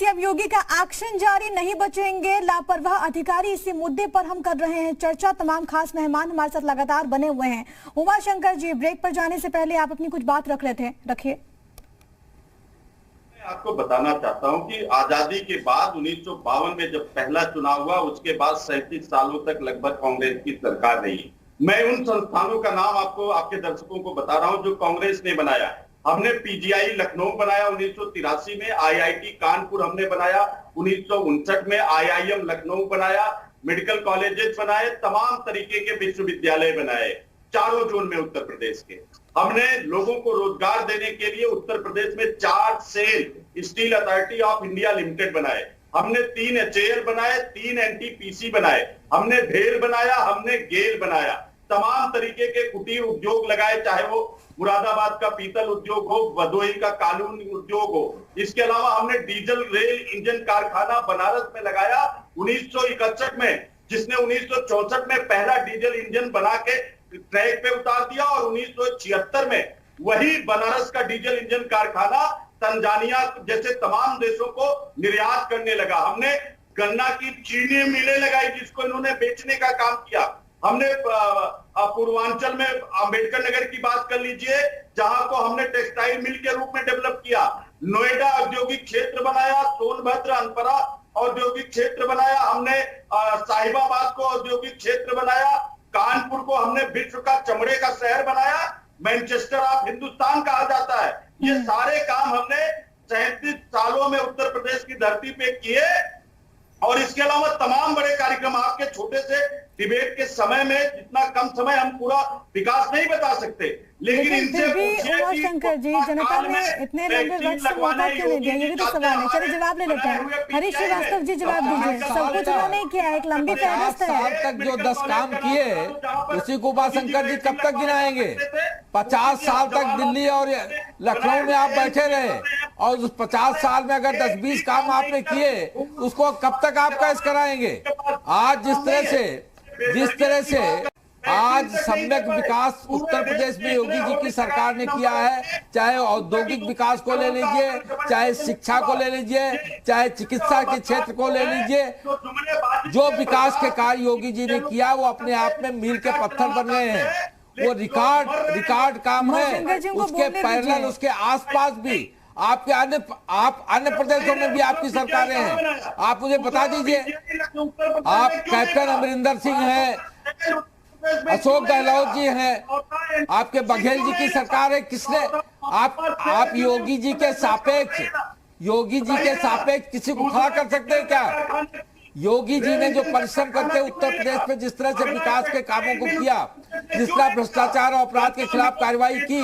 अब योगी का एक्शन जारी, नहीं बचेंगे लापरवाह अधिकारी। इसी मुद्दे पर हम कर रहे हैं चर्चा। तमाम खास मेहमान हमारे साथ लगातार बने हुए हैं। उमाशंकर जी, ब्रेक पर जाने से पहले आप अपनी कुछ बात रख रहे थे, रखिए। मैं आपको बताना चाहता हूं कि आजादी के बाद 1952 में जब पहला चुनाव हुआ, उसके बाद 37 सालों तक लगभग कांग्रेस की सरकार रही। मैं उन संस्थानों का नाम आपको, आपके दर्शकों को बता रहा हूं जो कांग्रेस ने बनाया। हमने पीजीआई लखनऊ बनाया 1983 में, आईआईटी कानपुर हमने बनाया 1959 में, आईआईएम लखनऊ बनाया, मेडिकल कॉलेजेस बनाए, तमाम तरीके के विश्वविद्यालय बनाए चारों जोन में उत्तर प्रदेश के। हमने लोगों को रोजगार देने के लिए उत्तर प्रदेश में 4 SAIL Steel Authority of India Limited बनाए। हमने 3 एचएएल बनाए, 3 एनटीपीसी बनाए, हमने भेल बनाया, हमने गेल बनाया, तमाम तरीके के कुटीर उद्योग लगाए, चाहे वो मुरादाबाद का पीतल उद्योग हो, भदोही का कानून उद्योग हो। इसके अलावा हमने डीजल रेल इंजन कारखाना बनारस में लगाया 1961 में, जिसने 1964 में पहला डीजल इंजन बना के ट्रैक पे उतार दिया, और 1976 में वही बनारस का डीजल इंजन कारखाना तंजानिया जैसे तमाम देशों को निर्यात करने लगा। हमने गन्ना की चीनी मिलें लगाई, जिसको इन्होंने बेचने का काम किया। हमने पूर्वांचल में अंबेडकर नगर की बात कर लीजिए, जहां को हमने टेक्सटाइल मिल के रूप में डेवलप किया। नोएडा औद्योगिक क्षेत्र बनाया, सोनभद्र अनपरा औद्योगिक क्षेत्र बनाया, हमने साहिबाबाद को औद्योगिक क्षेत्र बनाया, कानपुर को हमने विश्व का चमड़े का शहर बनाया, मैनचेस्टर ऑफ हिंदुस्तान कहा जाता है। ये सारे काम हमने 37 सालों में उत्तर प्रदेश की धरती पे किए। और इसके अलावा तमाम बड़े कार्यक्रम, आपके छोटे से डिबेट के समय में, जितना कम समय हम पूरा विकास नहीं बता सकते, लेकिन इनसे उमाशंकर जी, जनता ने इतने लंबे वक्त से मौका क्यों नहीं दिया, ये भी तो सवाल है। चलिए जवाब ले लेते हैं। हरीश श्रीवास्तव जी जवाब दीजिए। सब कुछ उन्होंने किया, एक लंबी फहरिस्त है। 50 साल तक जो 10 काम किए, उसी को उमाशंकर जी कब तक गिनाएंगे? 50 साल तक दिल्ली और लखनऊ में आप बैठे रहे, और उस 50 साल में अगर 10-20 काम आपने किए, उसको कब तक आप कैश कराएंगे? आज जिस तरह से आज सम्यक विकास उत्तर प्रदेश में योगी जी की सरकार ने किया है, चाहे औद्योगिक विकास को ले लीजिए, चाहे शिक्षा को ले लीजिए, चाहे चिकित्सा के क्षेत्र को ले लीजिए, जो विकास के कार्य योगी जी ने किया वो अपने आप में मील के पत्थर बन गए हैं। वो रिकॉर्ड काम है। उसके पैरेलल, उसके आसपास भी आपके अन्य प्रदेशों में भी आपकी सरकारें हैं। आप मुझे बता दीजिए, आप कैप्टन अमरिंदर सिंह हैं, अशोक गहलोत जी हैं, आपके बघेल जी की सरकार है। किसने आप योगी जी के सापेक्ष किसी को खड़ा कर सकते हैं क्या? योगी जी ने जो परिश्रम करके उत्तर प्रदेश में जिस तरह से विकास के कामों को किया, जिस तरह भ्रष्टाचार और अपराध के खिलाफ कार्रवाई की,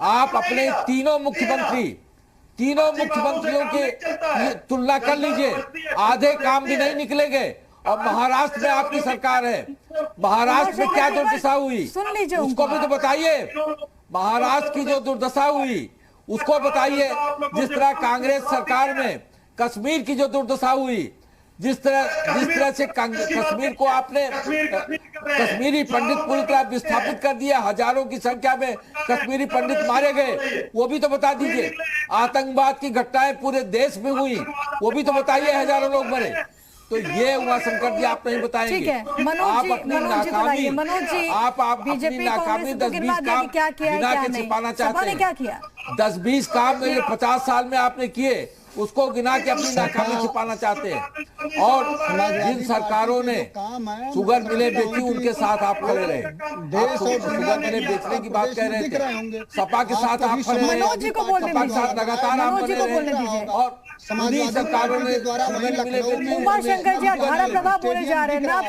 आप अपने तीनों मुख्यमंत्रियों की तुलना कर लीजिए, आधे काम भी नहीं निकलेंगे। और महाराष्ट्र में आपकी सरकार है, महाराष्ट्र में क्या दुर्दशा हुई उसको भी तो बताइए। महाराष्ट्र की जो दुर्दशा हुई उसको बताइए। जिस तरह कांग्रेस सरकार में कश्मीर की जो दुर्दशा हुई, जिस तरह से कश्मीर को आपने कश्मीरी पंडित पूरी तरह विस्थापित कर दिया, हजारों की संख्या में कश्मीरी पंडित मारे गए, वो भी तो बता दीजिए। आतंकवाद की घटनाएं पूरे देश में हुई, वो भी तो बताइए, हजारों लोग मरे। तो ये उमाशंकर जी आप नहीं बताएंगे। ठीक है, मनोज जी अपनी नाकामी 10-20 काम गिना के छिपाना चाहते हैं। क्या किया 10-20 काम 50 साल में आपने किए, उसको गिना के अपनी नाकामी छिपाना चाहते हैं। और जिन सरकारों ने शुगर मिलें बेची, उनके साथ आप खड़े रहे। शुगर मिलें बेचने की बात कह रहे थे, सपा के साथ आप खड़े रहे, सपा के साथ लगातार आप खड़े रहे। और सरकारों ने उमाशंकर जी धारा प्रभाव बोले जा रहे हैं ना। आप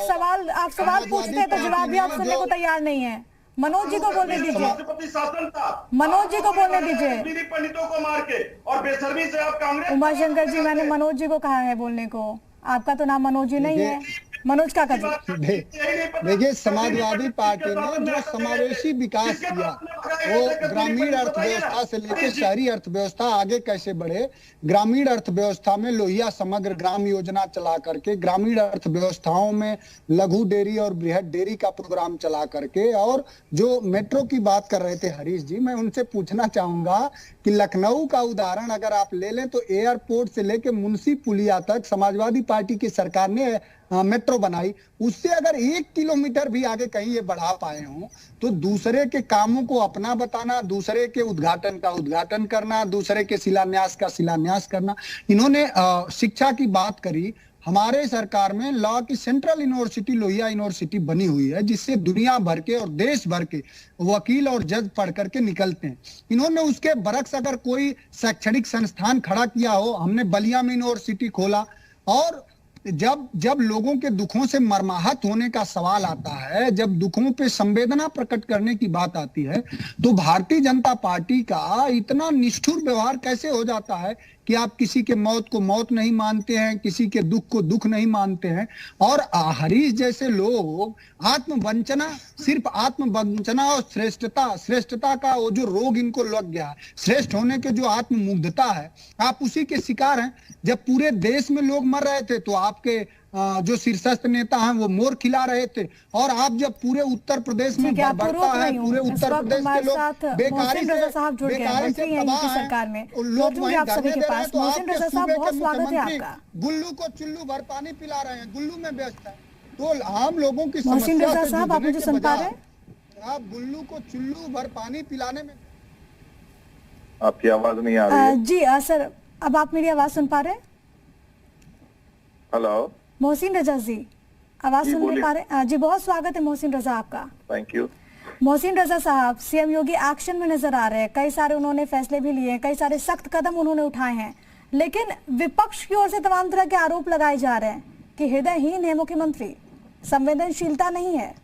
सवाल पूछते हैं तो जवाब भी आप सुनने को तैयार नहीं है। मनोज जी को बोलने दीजिए। शासन था, मनोज जी को बोलने दीजिए। पंडितों को मार के और बेशर्मी से आप कांग्रेस। उमाशंकर जी, मैंने मनोज जी को कहा है बोलने को, आपका तो नाम मनोज जी नहीं है। मनोज काका जी। देखिए, समाजवादी पार्टी ने जो समावेशी विकास किया, वो ग्रामीण अर्थव्यवस्था से लेकर शहरी अर्थव्यवस्था आगे कैसे बढ़े, ग्रामीण अर्थव्यवस्था में लोहिया समग्र ग्राम योजना चला करके, ग्रामीण अर्थव्यवस्थाओं में लघु डेयरी और बृहद डेयरी का प्रोग्राम चला करके, और जो मेट्रो की बात कर रहे थे हरीश जी, मैं उनसे पूछना चाहूंगा कि लखनऊ का उदाहरण अगर आप ले लें तो एयरपोर्ट से लेकर मुंशी पुलिया तक समाजवादी पार्टी की सरकार ने मेट्रो बनाई। उससे अगर 1 किलोमीटर भी आगे कहीं ये बढ़ा पाए हों तो दूसरे के कामों को अपना बताना, दूसरे के उद्घाटन का उद्घाटन करना, दूसरे के शिलान्यास का शिलान्यास करना। इन्होंने शिक्षा की बात करी। हमारे सरकार में लॉ की सेंट्रल यूनिवर्सिटी लोहिया यूनिवर्सिटी बनी हुई है, जिससे दुनिया भर के और देश भर के वकील और जज पढ़ करके निकलते हैं। इन्होंने उसके बरक्स अगर कोई शैक्षणिक संस्थान खड़ा किया हो, हमने बलिया में यूनिवर्सिटी खोला। और जब लोगों के दुखों से मर्माहत होने का सवाल आता है, जब दुखों पे संवेदना प्रकट करने की बात आती है, तो भारतीय जनता पार्टी का इतना निष्ठुर व्यवहार कैसे हो जाता है कि आप किसी के मौत को मौत नहीं मानते हैं, किसी के दुख को दुख नहीं मानते हैं। और हरीश जैसे लोग आत्मवंचना, सिर्फ आत्मवंचना और श्रेष्ठता का वो जो रोग इनको लग गया है, श्रेष्ठ होने के जो आत्ममुग्धता है, आप उसी के शिकार हैं। जब पूरे देश में लोग मर रहे थे तो आपके जो शीर्षस्थ नेता हैं वो मोर खिला रहे थे, और आप जब पूरे उत्तर प्रदेश में बढ़ता है, पूरे उत्तर प्रदेश के लोग बेकारी से सरकार में लोग वहीं धरने दे रहे हैं, तो आपके सूबे के मुख्यमंत्री गुल्लू को चुल्लू भर पानी पिला रहे हैं, गुल्लू में व्यस्त है। तो आम लोगों की समस्या से जुड़ने के बजाय आप गुल्लू को चुल्लू भर पानी पिलाने में। आपकी आवाज नहीं आ रही है जी। सर, अब आप मेरी आवाज सुन पा रहे हैं? हेलो मोहसिन रजा जी, आवाज सुन नहीं पा रहे? जी, बहुत स्वागत है मोहसिन रजा आपका। Thank you. मोहसिन रजा साहब, सीएम योगी एक्शन में नजर आ रहे हैं, कई सारे उन्होंने फैसले भी लिए हैं, कई सारे सख्त कदम उन्होंने उठाए हैं, लेकिन विपक्ष की ओर से तमाम तरह के आरोप लगाए जा रहे हैं कि हृदयहीन है मुख्यमंत्री, संवेदनशीलता नहीं है।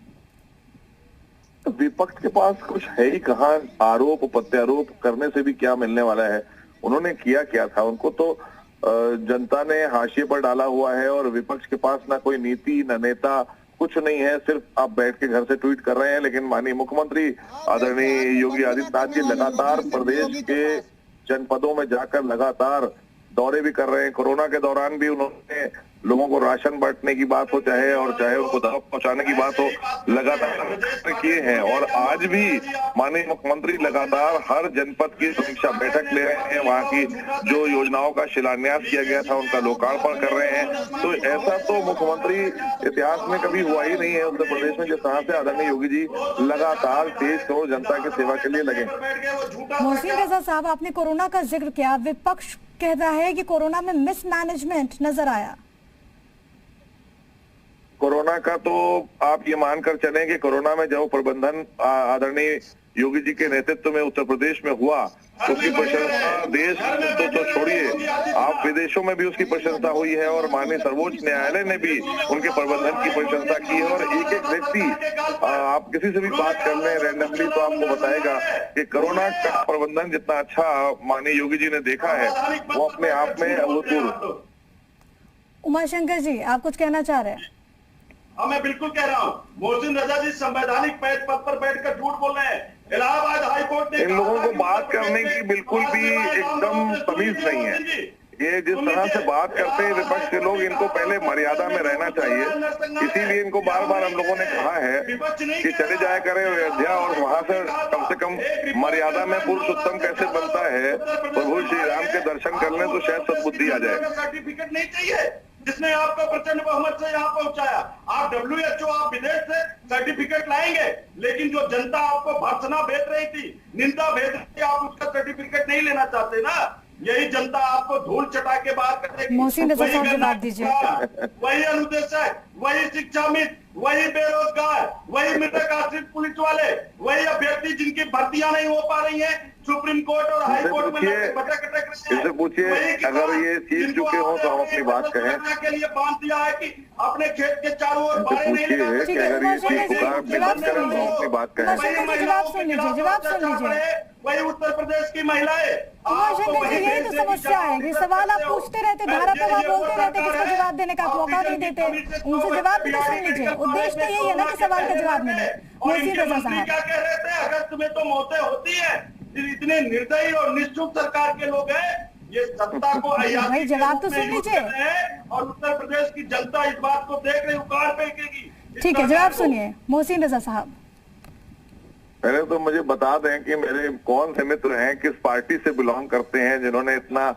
विपक्ष के पास कुछ है ही कहाँ, आरोप प्रत्यारोप करने से भी क्या मिलने वाला है। उन्होंने किया क्या था, उनको तो जनता ने हाशिए पर डाला हुआ है, और विपक्ष के पास ना कोई नीति ना नेता, कुछ नहीं है। सिर्फ आप बैठ के घर से ट्वीट कर रहे हैं। लेकिन माननीय मुख्यमंत्री आदरणीय योगी आदित्यनाथ जी लगातार प्रदेश के जनपदों में जाकर लगातार दौरे भी कर रहे हैं। कोरोना के दौरान भी उन्होंने लोगों को राशन बांटने की बात हो चाहे उनको दवा पहुंचाने की बात हो, लगातार किए हैं। और आज भी माननीय मुख्यमंत्री लगातार हर जनपद की समीक्षा बैठक ले रहे हैं, वहां की जो योजनाओं का शिलान्यास किया गया था उनका लोकार्पण कर रहे हैं। तो ऐसा तो मुख्यमंत्री इतिहास में कभी हुआ ही नहीं है उत्तर प्रदेश में, जिस तरह से आदरणीय योगी जी लगातार 23 करोड़ जनता की सेवा के लिए लगे। मोहसिन रजा साहब, आपने कोरोना का जिक्र किया, विपक्ष कहता है कि कोरोना में मिसमैनेजमेंट नजर आया। कोरोना का तो आप ये मानकर चलें कि कोरोना में जो प्रबंधन आदरणीय योगी जी के नेतृत्व में उत्तर प्रदेश में हुआ, उसकी प्रशंसा देश तो छोड़िए, आप विदेशों में भी उसकी प्रशंसा हुई है, और माननीय सर्वोच्च न्यायालय ने भी उनके प्रबंधन की प्रशंसा की है। और एक एक व्यक्ति आप किसी से भी बात कर लें रैंडमली तो आपको बताएगा कि कोरोना का प्रबंधन जितना अच्छा माननीय योगी जी ने देखा है वो अपने आप में अभूतपूर्व। उमाशंकर जी, आप कुछ कहना चाह रहे हैं? हाँ, मैं बिल्कुल कह रहा हूँ। मोहसिन रजा जी संवैधानिक पद पर बैठकर झूठ बोल रहे हैं। इलाहाबाद हाई कोर्ट ने इन लोगों को बात करने की बिल्कुल भी एकदम तमीज नहीं है। ये जिस तरह से बात करते हैं विपक्ष के लोग, इनको पहले मर्यादा में रहना चाहिए। इसीलिए इनको बार बार हम लोगों ने कहा है कि चले जाया करें अयोध्या, और वहां से कम मर्यादा में पुरुषोत्तम कैसे बनता है, प्रभु श्री राम के दर्शन कर लें तो शायद सद्बुद्धि आ जाए। सर्टिफिकेट नहीं चाहिए जिसने आपको प्रचंड बहुमत से यहाँ पहुंचाया। आप WHO, आप विदेश से सर्टिफिकेट लाएंगे, लेकिन जो जनता आपको भर्त्सना भेज रही थी, निंदा भेज रही थी, आप उसका सर्टिफिकेट नहीं लेना चाहते ना। यही जनता आपको धूल चटा के बाहर करेगी। वही अनुदेशक, वही शिक्षा मित्र, वही बेरोजगार, वही मृतक आश्रित पुलिस वाले, वही अभ्यर्थी जिनकी भर्तियां नहीं हो पा रही हैं, सुप्रीम कोर्ट और हाई कोर्ट में इनसे पूछिए अगर ये जीत चुके हो तो हम अपनी बात कहें के लिए बांध दिया है कि अपने खेत के चारों ओर इनसे बाड़े नहीं पूछिए लगा कि अगर ये चीज पुकार पे बंद करें तो हम अपनी बात कहें जवाब सुन लीजिए, जवाब सुन लीजिए। वही उत्तर प्रदेश की महिलाएं उमाशंकर जी, यही तो समस्या है कि सवाल आप पूछते रहते, धारा प्रवाह बोलते रहते, किसको जवाब देने का मौका नहीं देते। उनसे जवाब भी तो सुन लीजिए। उद्देश्य तो यही है ना कि सवाल का जवाब मिले। मोहसिन रजा साहब क्या कह रहे थे, अगस्त में तो मौतें होती है। इतने निर्दयी और निष्ठुर सरकार के लोग हैं, ये सत्ता को भाई जवाब तो सुन लीजिए। और उत्तर प्रदेश की जनता इस बात को देख रही, उखाड़ फेंकेगी। ठीक है, जवाब सुनिए मोहसिन रजा साहब। पहले तो मुझे बता दें कि मेरे कौन से मित्र हैं, किस पार्टी से बिलोंग करते हैं, जिन्होंने इतना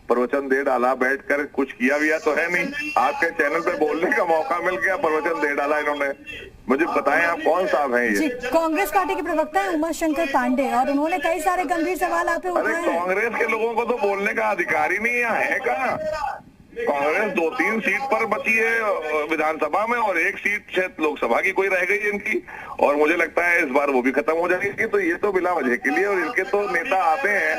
प्रवचन दे डाला, बैठकर कुछ किया भी तो है नहीं। आपके चैनल पे बोलने का मौका मिल गया, प्रवचन दे डाला इन्होंने। मुझे बताएं आप कौन साहब हैं जी, ये? कांग्रेस पार्टी के प्रवक्ता है उमाशंकर पांडे और उन्होंने कई सारे गंभीर सवाल आप पे अरे उठाए हैं। कांग्रेस के लोगों को तो बोलने का अधिकार ही नहीं है कहाँ? कांग्रेस 2-3 सीट पर बची है विधानसभा में और 1 सीट शायद लोकसभा की कोई रह गई है इनकी, और मुझे लगता है इस बार वो भी खत्म हो जाएगी। तो ये तो बिला वजह के लिए, और इनके तो नेता आते हैं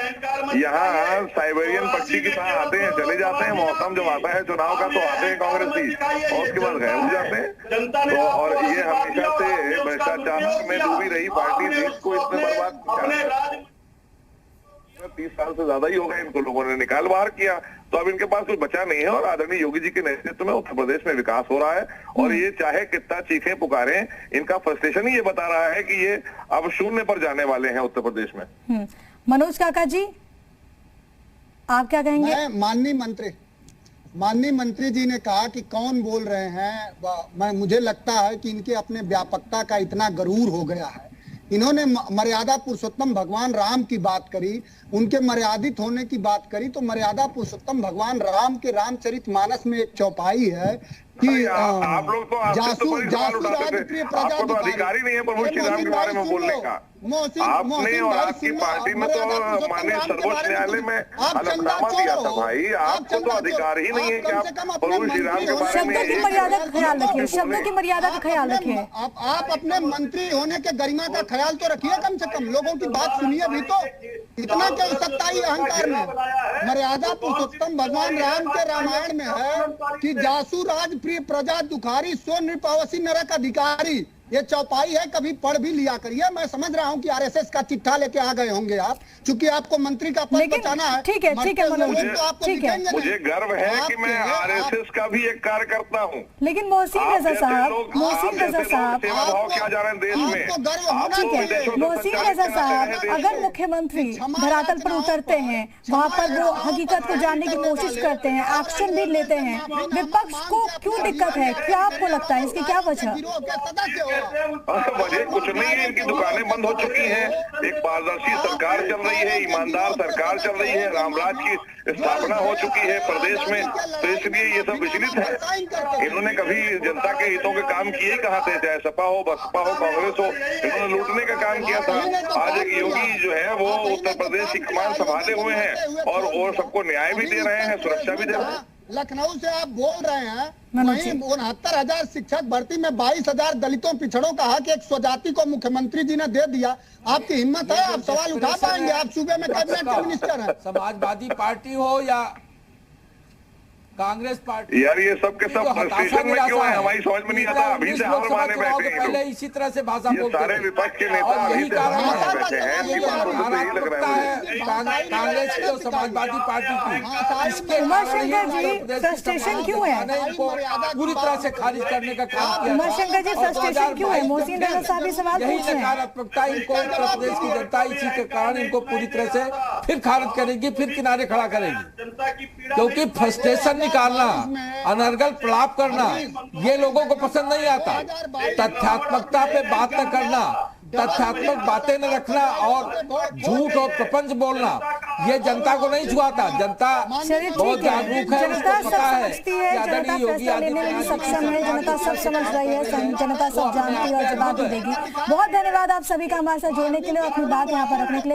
यहाँ साइबेरियन पक्षी की तरह आते हैं, चले जाते हैं। मौसम जब आता है चुनाव का तो आते हैं कांग्रेसी और उसके बाद गायब हो जाते हैं। तो और ये हमेशा से भ्रष्टाचार में डूबी रही पार्टी देश को इसमें बर्बाद किया। 30 साल से ज्यादा ही हो गए, इनको लोगों ने निकाल बाहर किया, तो अब इनके पास कुछ बचा नहीं है। और आदरणीय योगी जी के नेतृत्व में उत्तर प्रदेश में विकास हो रहा है, और ये चाहे कितना चीखें पुकारें, इनका फ्रस्ट्रेशन ही ये बता रहा है कि ये अब शून्य पर जाने वाले हैं उत्तर प्रदेश में। मनोज काका जी, आप क्या कहेंगे? माननीय मंत्री जी ने कहा कि कौन बोल रहे हैं। मुझे लगता है कि इनके अपने व्यापकता का इतना गरूर हो गया है। इन्होंने मर्यादा पुरुषोत्तम भगवान राम की बात करी, उनके मर्यादित होने की बात करी, तो मर्यादा पुरुषोत्तम भगवान राम के रामचरितमानस में एक चौपाई है कि आप लोग तो अधिकारी नहीं है प्रभु श्री राम के बारे में बोलने का। आपने और आपकी पार्टी में तो माननीय सर्वोच्च न्यायालय में हलफनामा दिया था भाई, आपको तो अधिकार ही नहीं है कि आप प्रभु श्री राम के बारे में। शब्दों की मर्यादा का ख्याल रखिए, शब्दों की मर्यादा का ख्याल रखिए। आप अपने मंत्री होने के गरिमा का ख्याल तो रखिए, कम से कम लोगों की बात सुनिए भी तो। इतना क्या हो सकता है अहंकार में? मर्यादा पुरुषोत्तम भगवान राम के रामायण में है कि जासु राज प्रिय प्रजा दुखारी सो नृपावसी नरक अधिकारी। ये चौपाई है, कभी पढ़ भी लिया करिए। मैं समझ रहा हूँ कि आरएसएस का चिट्ठा लेके आ गए होंगे आप, क्योंकि आपको मंत्री का पद बचाना है। ठीक है मनोज, ठीक है। मुझे गर्व है कि मैं आरएसएस का भी एक कार्यकर्ता हूँ। लेकिन मोहसिन रजा साहब, मोहसिन रजा साहब, क्या जा रहे हैं देश में, मोहसिन रजा साहब, अगर मुख्यमंत्री धरातल पर उतरते हैं, वहाँ पर वो हकीकत को जानने की कोशिश करते हैं, एक्शन भी लेते हैं, विपक्ष को क्यों दिक्कत है? क्या आपको लगता है इसकी क्या वजह? वजह कुछ नहीं है, इनकी दुकानें बंद हो चुकी हैं, एक पारदर्शी सरकार चल रही है, ईमानदार सरकार चल रही है, रामराज की स्थापना हो चुकी है प्रदेश में, तो इसलिए ये सब विचलित है। इन्होंने कभी जनता के हितों के काम किए ही कहाँ थे, चाहे सपा हो, बसपा हो, कांग्रेस हो, इन्होंने लूटने का काम किया था। आज एक योगी जो है वो उत्तर प्रदेश की कमान संभाले हुए हैं और सबको न्याय भी दे रहे हैं, सुरक्षा भी दे रहे हैं। लखनऊ से आप बोल रहे हैं, वहीं 69,000 शिक्षक भर्ती में 22,000 दलितों पिछड़ों का हक एक स्वजाति को मुख्यमंत्री जी ने दे दिया। आपकी हिम्मत है? आप सवाल उठा पाएंगे? आप सूबे में कैबिनेट के मिनिस्टर हैं। समाजवादी पार्टी हो या कांग्रेस पार्टी, यार ये सब के सब फ्रस्ट्रेशन में क्यों है, हमारी समझ में नहीं आता। अभी से हार माने बैठे हैं पहले इसी तरह से भाषा बोलते सारे विपक्ष के नेता, अभी से हार माने बैठे हैं। कांग्रेस की और समाजवादी पार्टी की, इसके उमाशंकर जी फ्रस्ट्रेशन क्यों है? पूरी तरह से खारिज करने का काम किया। उमाशंकर जी फ्रस्ट्रेशन क्यों है? मोहसिन रजा साहब भी सवाल यही पूछ रहे हैं। नकारात्मकता इनको उत्तर प्रदेश की जनता इसी के कारण इनको पूरी तरह से फिर खारिज करेगी, फिर किनारे खड़ा करेगी, क्योंकि फ्रस्ट्रेशन निकालना, अनर्गल प्रलाप करना ये लोगों को पसंद नहीं आता। तथ्यात्मकता पे बात न करना, तथ्यात्मक बातें न रखना और झूठ और प्रपंच बोलना ये जनता को नहीं छुआता। जनता बहुत जागरूक है, जनता उसको सब पता है समझती है, कि जनता आदरणीय योगी फैसला लेने में सक्षम है, जनता सब समझ रही है, जनता सब जानती है और जवाब भी देगी। बहुत धन्यवाद आप सभी का हमारे साथ जुड़ने के लिए और अपनी बात यहाँ पर रखने के लिए।